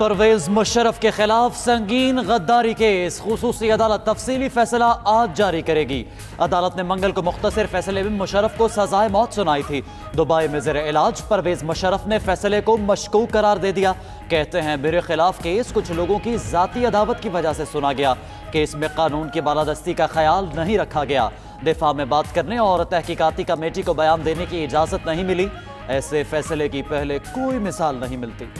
پرویز مشرف کے خلاف سنگین غداری کیس، خصوصی عدالت تفصیلی فیصلہ آج جاری کرے گی۔ عدالت نے منگل کو مختصر فیصلے میں مشرف کو سزائے موت سنائی تھی۔ دبئی میں زیر علاج پرویز مشرف نے فیصلے کو مشکوک قرار دے دیا۔ کہتے ہیں میرے خلاف کیس کچھ لوگوں کی ذاتی عداوت کی وجہ سے سنا گیا۔ کیس میں قانون کی بالادستی کا خیال نہیں رکھا گیا۔ دفاع میں بات کرنے اور تحقیقاتی کمیٹی کو بیان دینے کی اجازت نہیں ملی۔ ایسے فیصلے کی پہلے کوئی مثال نہیں ملتی۔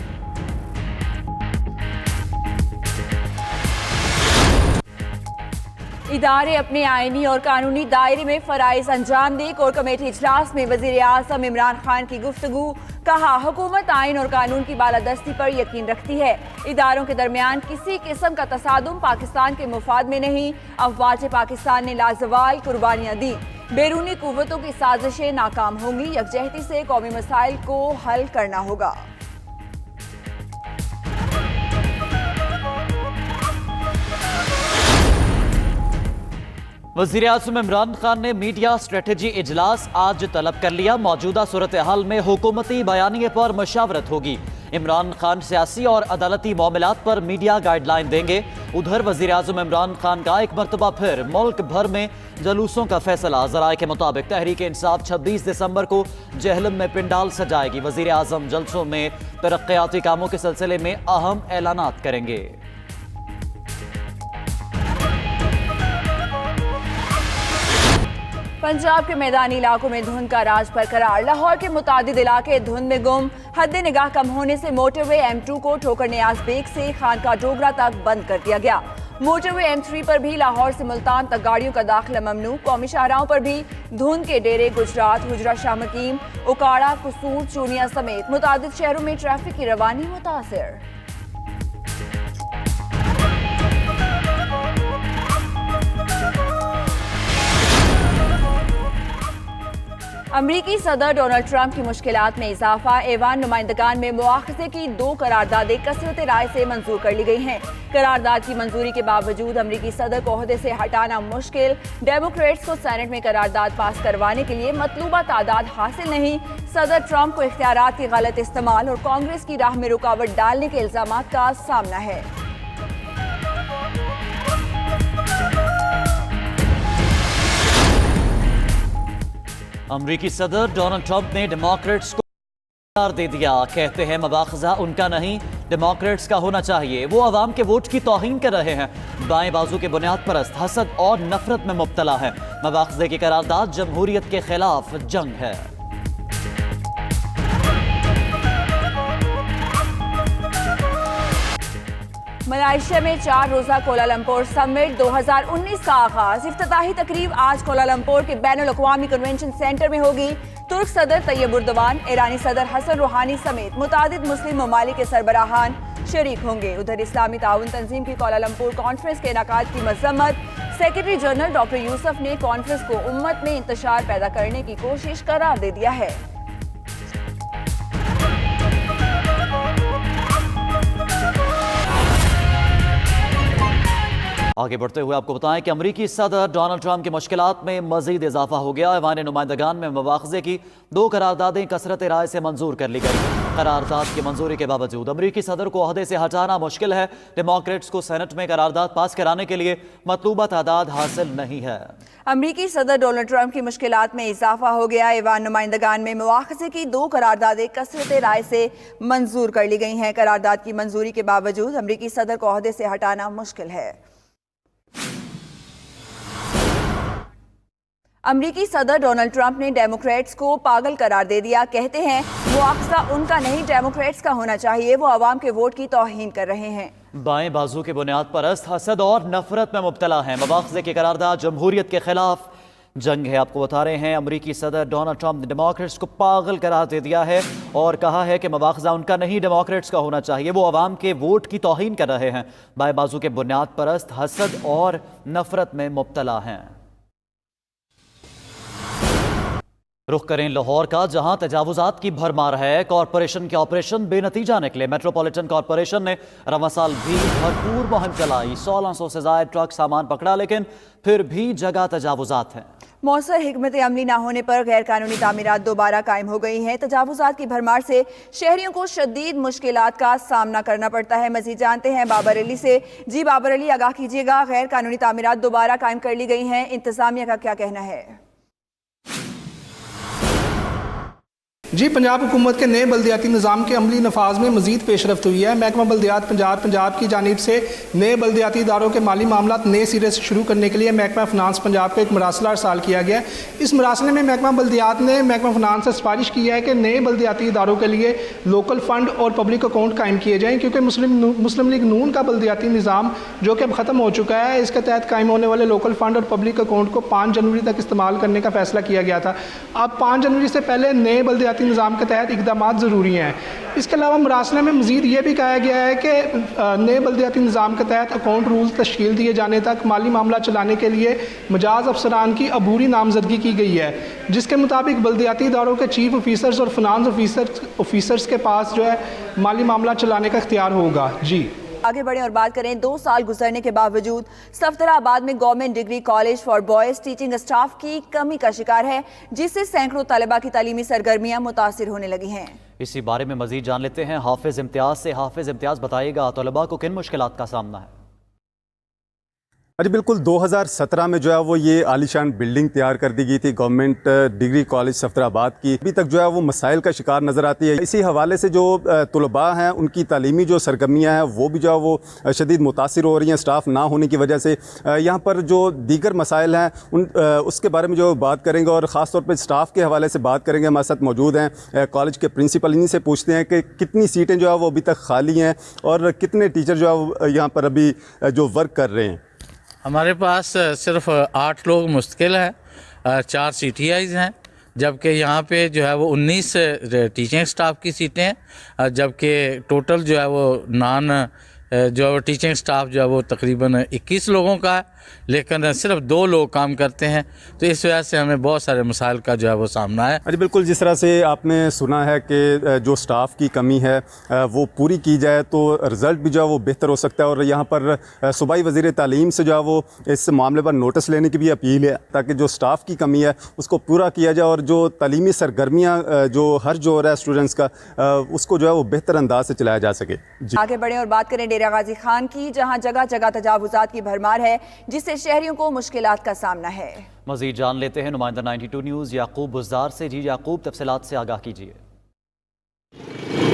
ادارے اپنے آئینی اور قانونی دائرے میں فرائض انجام دیں۔ کور کمیٹی اجلاس میں وزیر اعظم عمران خان کی گفتگو، کہا حکومت آئین اور قانون کی بالادستی پر یقین رکھتی ہے۔ اداروں کے درمیان کسی قسم کا تصادم پاکستان کے مفاد میں نہیں۔ افواج پاکستان نے لازوال قربانیاں دی۔ بیرونی قوتوں کی سازشیں ناکام ہوں گی۔ یکجہتی سے قومی مسائل کو حل کرنا ہوگا۔ وزیر اعظم عمران خان نے میڈیا اسٹریٹجی اجلاس آج طلب کر لیا۔ موجودہ صورتحال میں حکومتی بیانیے پر مشاورت ہوگی۔ عمران خان سیاسی اور عدالتی معاملات پر میڈیا گائیڈ لائن دیں گے۔ ادھر وزیر اعظم عمران خان کا ایک مرتبہ پھر ملک بھر میں جلوسوں کا فیصلہ۔ ذرائع کے مطابق تحریک انصاف 26 دسمبر کو جہلم میں پنڈال سجائے گی۔ وزیر اعظم جلسوں میں ترقیاتی کاموں کے سلسلے میں اہم اعلانات کریں گے۔ پنجاب کے میدانی علاقوں میں دھند کا راج برقرار۔ لاہور کے متعدد علاقے دھند میں گم۔ حد نگاہ کم ہونے سے موٹر وے M2 کو ٹھوکر نیاز بیگ سے خانقاہ ڈوگرہ تک بند کر دیا گیا۔ موٹر وے M3 پر بھی لاہور سے ملتان تک گاڑیوں کا داخلہ ممنوع۔ قومی شاہراہوں پر بھی دھند کے ڈیرے گجرات، حجرہ شاہ مقیم، اکاڑا، قصور، چونیا سمیت متعدد شہروں میں ٹریفک کی روانی متاثر۔ امریکی صدر ڈونلڈ ٹرمپ کی مشکلات میں اضافہ۔ ایوان نمائندگان میں مواخذے کی 2 قراردادیں کثرت رائے سے منظور کر لی گئی ہیں۔ قرارداد کی منظوری کے باوجود امریکی صدر کو عہدے سے ہٹانا مشکل۔ ڈیموکریٹس کو سینٹ میں قرارداد پاس کروانے کے لیے مطلوبہ تعداد حاصل نہیں۔ صدر ٹرمپ کو اختیارات کی غلط استعمال اور کانگریس کی راہ میں رکاوٹ ڈالنے کے الزامات کا سامنا ہے۔ امریکی صدر ڈونلڈ ٹرمپ نے ڈیموکریٹس کو قرار دے دیا۔ کہتے ہیں مواخذہ ان کا نہیں، ڈیموکریٹس کا ہونا چاہیے۔ وہ عوام کے ووٹ کی توہین کر رہے ہیں، بائیں بازو کے بنیاد پرست، حسد اور نفرت میں مبتلا ہے۔ مواخذے کی قرارداد جمہوریت کے خلاف جنگ ہے۔ ملائیشیا میں 4 روزہ کوالالمپور سمٹ 2019 کا آغاز۔ افتتاحی تقریب آج کوالالمپور کے بین الاقوامی کنونشن سینٹر میں ہوگی۔ ترک صدر طیب اردوان، ایرانی صدر حسن روحانی سمیت متعدد مسلم ممالک کے سربراہان شریک ہوں گے۔ ادھر اسلامی تعاون تنظیم کی کوالالمپور کانفرنس کے انعقاد کی مذمت۔ سیکرٹری جنرل ڈاکٹر یوسف نے کانفرنس کو امت میں انتشار پیدا کرنے کی کوشش قرار دے دیا ہے۔ آگے بڑھتے ہوئے آپ کو بتائیں کہ امریکی صدر ڈونلڈ ٹرمپ کی مشکلات میں مزید اضافہ ہو گیا۔ ایوان نمائندگان میں مواخذے کی 2 قراردادیں کثرت رائے سے منظور کر لی گئی۔ قرارداد کی منظوری کے باوجود امریکی صدر کو عہدے سے ہٹانا مشکل ہے۔ ڈیموکریٹس کو سینٹ میں قرارداد پاس کرانے کے لیے مطلوبہ تعداد حاصل نہیں ہے۔ امریکی صدر ڈونلڈ ٹرمپ کی مشکلات میں اضافہ ہو گیا۔ ایوان نمائندگان میں مواخذے کی 2 قراردادیں کثرت رائے سے منظور کر لی گئی ہیں۔ قرارداد کی منظوری کے باوجود امریکی صدر کو عہدے سے ہٹانا مشکل ہے۔ امریکی صدر ڈونلڈ ٹرمپ نے ڈیموکریٹس کو پاگل قرار دے دیا۔ کہتے ہیں مواخذہ ان کا نہیں، ڈیموکریٹس کا ہونا چاہیے۔ وہ عوام کے ووٹ کی توہین کر رہے ہیں۔ بائیں بازو کے بنیاد پرست، حسد اور نفرت میں مبتلا ہیں۔ مواخذے کی قرارداد جمہوریت کے خلاف جنگ ہے۔ آپ کو بتا رہے ہیں امریکی صدر ڈونلڈ ٹرمپ نے ڈیموکریٹس کو پاگل قرار دے دیا ہے اور کہا ہے کہ مواخذہ ان کا نہیں، ڈیموکریٹس کا ہونا چاہیے۔ وہ عوام کے ووٹ کی توہین کر رہے ہیں۔ بائیں بازو کے بنیاد پرست، حسد اور نفرت میں مبتلا ہیں۔ رخ کریں لاہور کا، جہاں تجاوزات کی بھرمار ہے۔ کارپوریشن کے آپریشن بے نتیجہ نکلے۔ میٹروپولیٹن کارپوریشن نے رواں سال بھی بھرپور مہم چلائی۔ 1600 سے زائد ٹرک سامان پکڑا، لیکن پھر بھی جگہ تجاوزات ہیں۔ मौसर हिकमत अमली न होने पर गैर कानूनी तामीरात दोबारा कायम हो गई हैं। तजावुजात की भरमार से शहरियों को शदीद मुश्किलात का सामना करना पड़ता है। मजीद जानते हैं बाबर अली से। जी बाबर अली, आगाह कीजिएगा, गैर कानूनी तामीरात दोबारा कायम कर ली गई हैं, इंतजामिया का क्या कहना है? जी, पंजाब हुकूमत के नए बल्दियाती निज़ाम के अमली नफाज में मजीद पेशरफ्त हुई है। महकमा बल्दियात पंजाब की जानिब से नए बल्दियाती इदारों के माली मामला नए सिरे से शुरू करने के लिए महकमा फिनांस पंजाब का एक मरासला अरसाल किया गया है। इस मरासले में महकमा बल्दियात ने महकमा फिनांस से सिफारिश की है कि नए बल्दियाती इदारों के लिए लोकल फ़ंड और पब्लिक अकाउंट कायम किए जाएँ, क्योंकि मुस्लिम लीग नून का बल्दियाती निज़ाम जो कि अब ख़त्म हो चुका है, इसके तहत कायम होने वाले लोकल फ़ंड और पब्लिक अकाउंट को 5 जनवरी तक इस्तेमाल करने का फ़ैसला किया गया था। अब 5 जनवरी से पहले नए बल्दियाती निज़ाम के तहत इक़दामात ज़रूरी हैं। इसके अलावा मरासले में मज़ीद ये भी कहा गया है कि नए बल्दियाती निज़ाम के तहत अकाउंट रूल्स तश्कील दिए जाने तक माली मामला चलाने के लिए मजाज अफसरान की अबूरी नामजदगी की गई है, जिसके मुताबिक बल्दियाती इदारों के चीफ ऑफिसर्स और फिनांस ऑफिसर्स के पास जो है माली मामला चलाने का इख्तियार होगा। जी, आगे बढ़ें और बात करें। 2 साल गुजरने के बावजूद सफदराबाद में government degree college for boys teaching staff की कमी का शिकार है, जिससे सैकड़ों तलबा की तालीमी सरगर्मियां मुतासिर होने लगी हैं। इसी बारे में मजीद जान लेते हैं हाफिज इम्तियाज से। हाफिज इम्तियाज, बताइएगा तलबा को किन मुश्किलात का सामना है? अरे बिल्कुल, 2017 में जो है वो ये आलीशान बिल्डिंग तैयार कर दी गई थी गवर्नमेंट डिग्री कॉलेज सफदराबाद की। अभी तक जो है वो मसाइल का शिकार नज़र आती है। इसी हवाले से जो तलबा हैं उनकी तालीमी जो सरगर्मियाँ हैं वो भी जो है वो शदीद मुतासिर हो रही हैं स्टाफ ना होने की वजह से। यहाँ पर जो दीगर मसाइल हैं उसके बारे में जो बात करेंगे और ख़ास तौर पर स्टाफ के हवाले से बात करेंगे। हमारे साथ मौजूद हैं कॉलेज के प्रिंसिपल, इन्हीं से पूछते हैं कि कितनी सीटें जो है वो अभी तक खाली हैं और कितने टीचर जो है यहाँ पर अभी जो वर्क कर रहे हैं। हमारे पास सिर्फ 8 लोग मुस्तकिल हैं, 4 CTIs हैं, जबकि यहाँ पे जो है वो 19 टीचिंग स्टाफ की सीटें हैं, जबकि टोटल जो है वो जो है वो टीचिंग स्टाफ जो है वो तकरीबन 21 लोगों का है, लेकिन सिर्फ 2 लोग काम करते हैं। तो इस वजह से हमें बहुत सारे मसाइल का जो है वो सामना है। अरे बिल्कुल, जिस तरह से आपने सुना है कि जो स्टाफ की कमी है वो पूरी की जाए तो रिज़ल्ट भी जो है वो बेहतर हो सकता है। और यहाँ पर सूबाई वज़ीर तालीम से जो है वो इस मामले पर नोटिस लेने की भी अपील है, ताकि जो स्टाफ की कमी है उसको पूरा किया जाए और जो तालीमी सरगर्मियाँ जो हर जो हो रहा है स्टूडेंट्स का उसको जो है वो बेहतर अंदाज से चलाया जा सके। आगे बढ़ें और बात करें डेरा गाजी खान की, जहाँ जगह जगह तजावुजात की भरमार है, जिससे शहरियों को मुश्किलात का सामना है। मजीद जान लेते हैं नुमाइंदा 92 न्यूज़ याकूब बुज़दार से। जी याकूब, तफसीलात से आगाह कीजिए।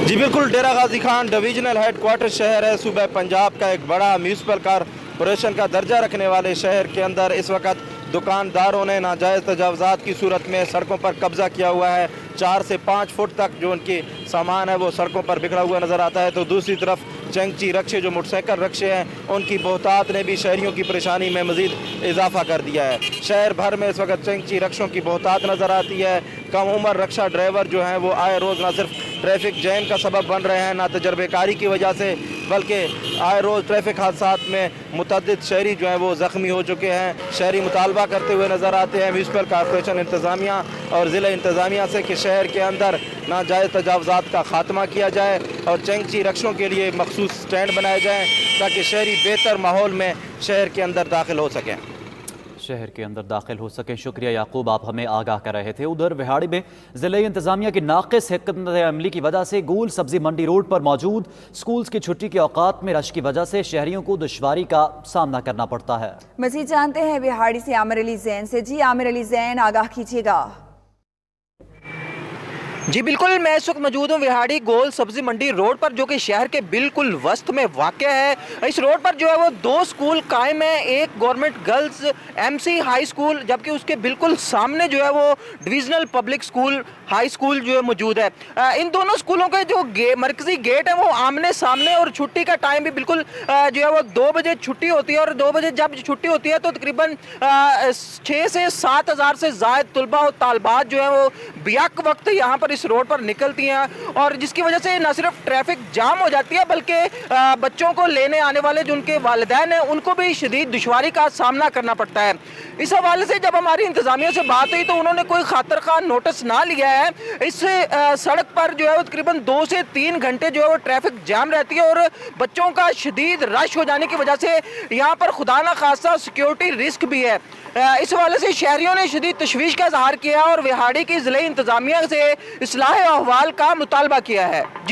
जी बिल्कुल, डेरा गाजी खान डिवीजनल हेडक्वार्टर शहर है, सूबे पंजाब का एक बड़ा म्यूनसिपल कॉरपोरेशन का दर्जा रखने वाले शहर के अंदर इस वक्त दुकानदारों ने नाजायज़ तजावुज़ात की सूरत में सड़कों पर कब्ज़ा किया हुआ है। 4 से 5 फुट तक जो उनकी सामान है वो सड़कों पर बिखरा हुआ नज़र आता है। तो दूसरी तरफ चंगची रक्शे, जो मोटरसाइकिल रक्शे हैं, उनकी बहुतात ने भी शहरियों की परेशानी में मज़ीद इजाफा कर दिया है। शहर भर में इस वक्त चंगची रक्शों की बहुतात नज़र आती है। कम उम्र रक्षा ड्राइवर जो हैं वो आए रोज़ ना सिर्फ ट्रैफिक जैम का सबब बन रहे हैं, ना तजर्बेकारी की वजह से, बल्कि आए रोज़ ट्रैफिक हादसात में मुतअद्दिद शहरी जो हैं वो ज़ख्मी हो चुके हैं। शहरी मुतालबा करते हुए नज़र आते हैं म्यूनसिपल कॉरपोरेशन इंतज़ामिया और ज़िला इंतज़ामिया से कि शहर के अंदर नाजायज़ तजावुज़ात का ख़ात्मा किया जाए और चंगची रक्शों के लिए मखसूस स्टैंड बनाए जाएँ, ताकि शहरी बेहतर माहौल में शहर के अंदर दाखिल हो सकें। शुक्रिया याकूब, आप हमें आगाह कर रहे थे। उधर विहाड़ी में ज़िला इंतज़ामिया की नाक़िस हिकमत अमली की वजह से गोल सब्ज़ी मंडी रोड पर मौजूद स्कूल्स की छुट्टी के औकात में रश की वजह से शहरियों को दुश्वारी का सामना करना पड़ता है। मज़ीद जानते हैं विहाड़ी से आमिर अली ज़ैन से। जी आमिर अली ज़ैन, आगाह कीजिएगा। जी बिल्कुल, मैं इस वक्त मौजूद हूँ विहाड़ी गोल सब्जी मंडी रोड पर, जो कि शहर के बिल्कुल वस्त में वाक़ है। इस रोड पर जो है वो 2 स्कूल कायम है, एक government girls MC high school, जबकि उसके बिल्कुल सामने जो है वो divisional public school high school जो है मौजूद है। इन दोनों स्कूलों के जो मरकजी गेट है वो आमने सामने, और छुट्टी का टाइम भी बिल्कुल जो है वो 2 बजे छुट्टी होती है, और 2 बजे जब छुट्टी होती है तो तकरीबन 6 से 7 हज़ार से ज़ायद तलबा और तालबात जो है वो बियाक वक्त यहाँ पर इस रोड पर निकलती हैं, और जिसकी वजह से न सिर्फ ट्रैफिक जाम हो जाती है बल्कि बच्चों को लेने आने वाले जो उनके वालिदैन हैं उनको भी शदीद दुश्वारी का सामना करना पड़ता है। इस हवाले से जब हमारी इंतज़ामिया से बात हुई तो उन्होंने कोई खातिर खा नोटिस ना लिया है। इस सड़क पर जो है वो तकरीबन 2 से 3 घंटे जो है वो ट्रैफिक जाम रहती है, और बच्चों का शदीद रश हो जाने की वजह से यहाँ पर खुदा न खास्ता सिक्योरिटी रिस्क भी है। इस हवाले से शहरियों ने शदीद तशवीश का इजहार किया और विहाड़ी की ज़िले इंतज़ामिया से इस्लाह अहवाल का मुतालबा किया है।